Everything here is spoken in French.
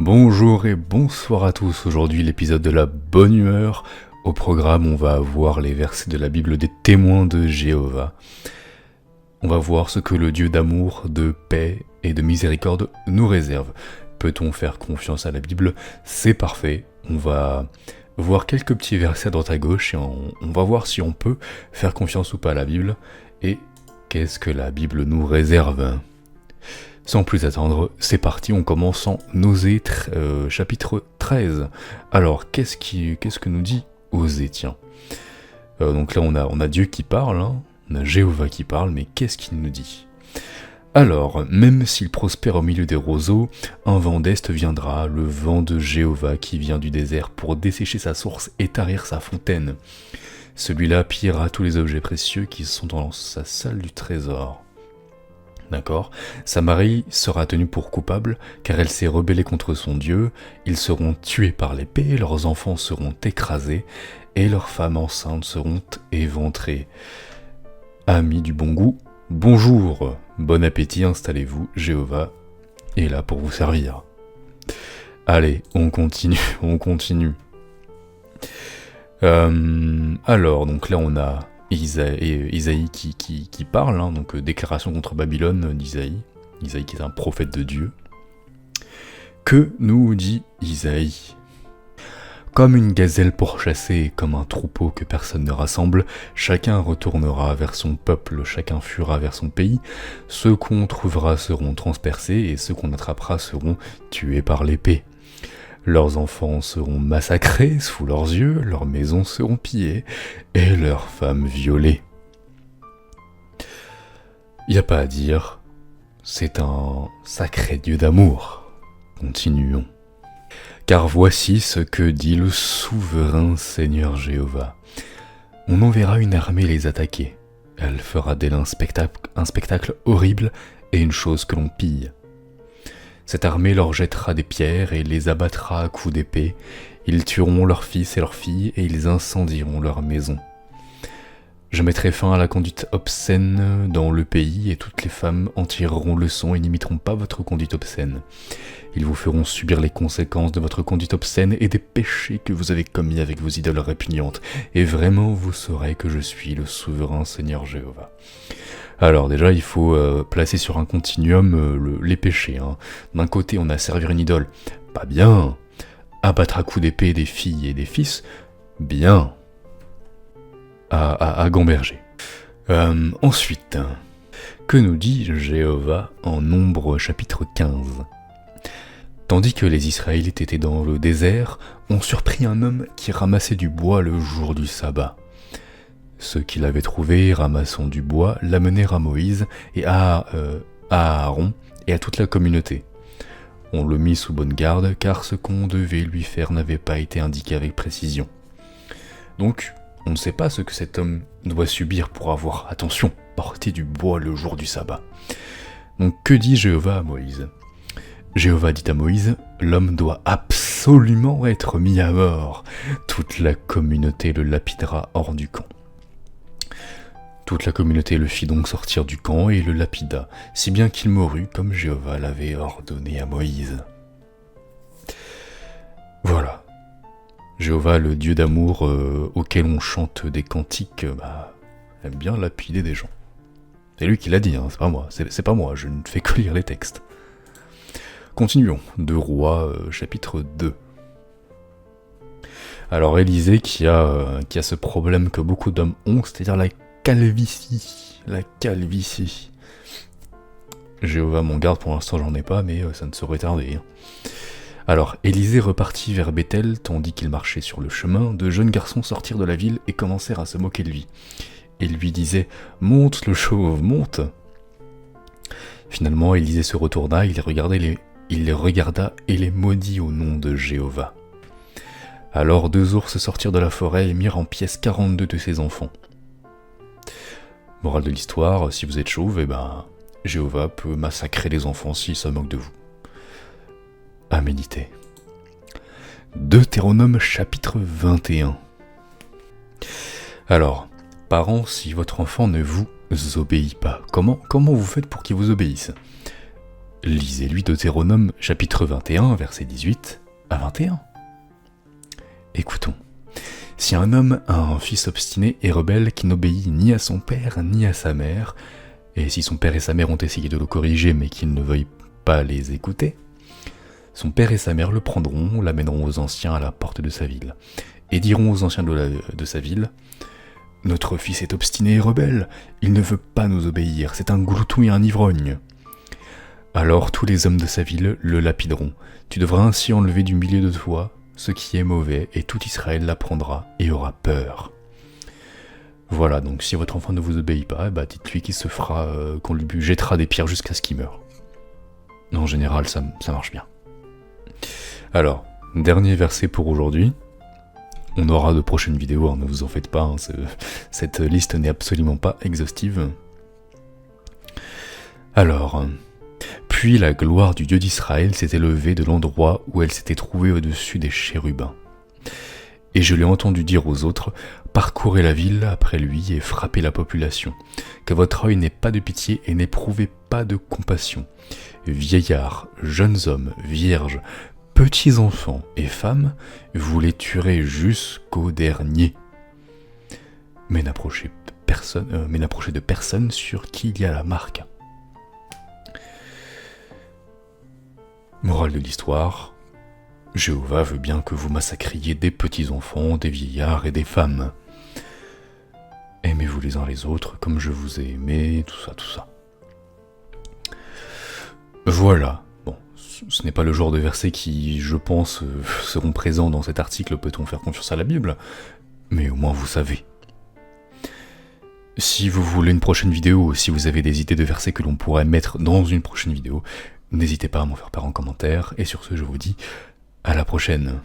Bonjour et bonsoir à tous, aujourd'hui l'épisode de la bonne humeur. Au programme, on va voir les versets de la Bible des témoins de Jéhovah. On va voir ce que le Dieu d'amour, de paix et de miséricorde nous réserve. Peut-on faire confiance à la Bible? C'est parfait. On va voir quelques petits versets à droite à gauche et on va voir si on peut faire confiance ou pas à la Bible et qu'est-ce que la Bible nous réserve. Sans plus attendre, c'est parti, on commence en Osée chapitre 13. Alors, qu'est-ce que nous dit Osée, tiens. Donc là, on a Dieu qui parle, on a Jéhovah qui parle, mais qu'est-ce qu'il nous dit? Alors, même s'il prospère au milieu des roseaux, un vent d'est viendra, le vent de Jéhovah qui vient du désert pour dessécher sa source et tarir sa fontaine. Celui-là pillera tous les objets précieux qui sont dans sa salle du trésor. D'accord. Samarie sera tenue pour coupable, car elle s'est rebellée contre son Dieu. Ils seront tués par l'épée, leurs enfants seront écrasés, et leurs femmes enceintes seront éventrées. Amis du bon goût, bonjour, bon appétit, installez-vous, Jéhovah est là pour vous servir. Allez, on continue. Alors, donc là on a Isaïe qui parle, donc déclaration contre Babylone d'Isaïe. Isaïe qui est un prophète de Dieu. Que nous dit Isaïe? Comme une gazelle pourchassée et comme un troupeau que personne ne rassemble, chacun retournera vers son peuple, chacun fuira vers son pays. Ceux qu'on trouvera seront transpercés et ceux qu'on attrapera seront tués par l'épée. Leurs enfants seront massacrés sous leurs yeux, leurs maisons seront pillées et leurs femmes violées. Y a pas à dire, c'est un sacré Dieu d'amour. Continuons. Car voici ce que dit le souverain Seigneur Jéhovah. On enverra une armée les attaquer. Elle fera d'elle un spectacle horrible et une chose que l'on pille. Cette armée leur jettera des pierres et les abattra à coups d'épée. Ils tueront leurs fils et leurs filles et ils incendieront leurs maisons. Je mettrai fin à la conduite obscène dans le pays et toutes les femmes en tireront leçon et n'imiteront pas votre conduite obscène. Ils vous feront subir les conséquences de votre conduite obscène et des péchés que vous avez commis avec vos idoles répugnantes. Et vraiment vous saurez que je suis le souverain Seigneur Jéhovah. Alors déjà, il faut placer sur un continuum les péchés. D'un côté, on a servir une idole, pas bien. Abattre à coups d'épée des filles et des fils, bien. À gamberger. Ensuite, que nous dit Jéhovah en Nombre chapitre 15? Tandis que les Israélites étaient dans le désert, on surprit un homme qui ramassait du bois le jour du sabbat. Ceux qui l'avaient trouvé, ramassant du bois, l'amenèrent à Moïse et à Aaron et à toute la communauté. On le mit sous bonne garde, car ce qu'on devait lui faire n'avait pas été indiqué avec précision. Donc, on ne sait pas ce que cet homme doit subir pour avoir, attention, porté du bois le jour du sabbat. Donc, que dit Jéhovah à Moïse? Jéhovah dit à Moïse, l'homme doit absolument être mis à mort. Toute la communauté le lapidera hors du camp. Toute la communauté le fit donc sortir du camp et le lapida, si bien qu'il mourut comme Jéhovah l'avait ordonné à Moïse. Voilà. Jéhovah, le Dieu d'amour auquel on chante des cantiques, aime bien lapider des gens. C'est lui qui l'a dit, c'est pas moi. C'est pas moi, je ne fais que lire les textes. Continuons, 2 Rois, chapitre 2. Alors Élisée qui a ce problème que beaucoup d'hommes ont, c'est-à-dire la calvitie. Jéhovah m'en garde, pour l'instant j'en ai pas, mais ça ne saurait tarder. Alors, Élisée repartit vers Béthel, tandis qu'il marchait sur le chemin, de jeunes garçons sortirent de la ville et commencèrent à se moquer de lui. Ils lui disaient « Monte le chauve, monte !» Finalement, Élisée se retourna, il les regarda et les maudit au nom de Jéhovah. Alors 2 ours sortirent de la forêt et mirent en pièces 42 de ses enfants. Morale de l'histoire, si vous êtes chauve, Jéhovah peut massacrer les enfants s'il se moque de vous. À méditer. Deutéronome chapitre 21. Alors, parents, si votre enfant ne vous obéit pas, comment vous faites pour qu'il vous obéisse? Lisez-lui Deutéronome chapitre 21, versets 18 à 21. Écoutons. Si un homme a un fils obstiné et rebelle qui n'obéit ni à son père ni à sa mère, et si son père et sa mère ont essayé de le corriger mais qu'il ne veuille pas les écouter, son père et sa mère le prendront, l'amèneront aux anciens à la porte de sa ville, et diront aux anciens de sa ville « Notre fils est obstiné et rebelle, il ne veut pas nous obéir, c'est un glouton et un ivrogne. » Alors tous les hommes de sa ville le lapideront. Tu devras ainsi enlever du milieu de toi ce qui est mauvais, et tout Israël l'apprendra et aura peur. Voilà, donc si votre enfant ne vous obéit pas, dites-lui qu'il se fera, qu'on lui jettera des pierres jusqu'à ce qu'il meure. En général, ça marche bien. Alors, dernier verset pour aujourd'hui. On aura de prochaines vidéos, hein, ne vous en faites pas, hein, cette liste n'est absolument pas exhaustive. Alors, puis la gloire du Dieu d'Israël s'est élevée de l'endroit où elle s'était trouvée au-dessus des chérubins. Et je l'ai entendu dire aux autres, parcourez la ville après lui et frappez la population, que votre œil n'ait pas de pitié et n'éprouvez pas de compassion. Vieillards, jeunes hommes, vierges, petits enfants et femmes, vous les tuerez jusqu'au dernier. Mais n'approchez de personne sur qui il y a la marque. Morale de l'histoire, Jéhovah veut bien que vous massacriez des petits-enfants, des vieillards et des femmes. Aimez-vous les uns les autres comme je vous ai aimé, tout ça. Voilà. Bon, ce n'est pas le genre de versets qui, je pense, seront présents dans cet article « Peut-on faire confiance à la Bible ?» Mais au moins vous savez. Si vous voulez une prochaine vidéo, ou si vous avez des idées de versets que l'on pourrait mettre dans une prochaine vidéo, n'hésitez pas à m'en faire part en commentaire, et sur ce je vous dis à la prochaine.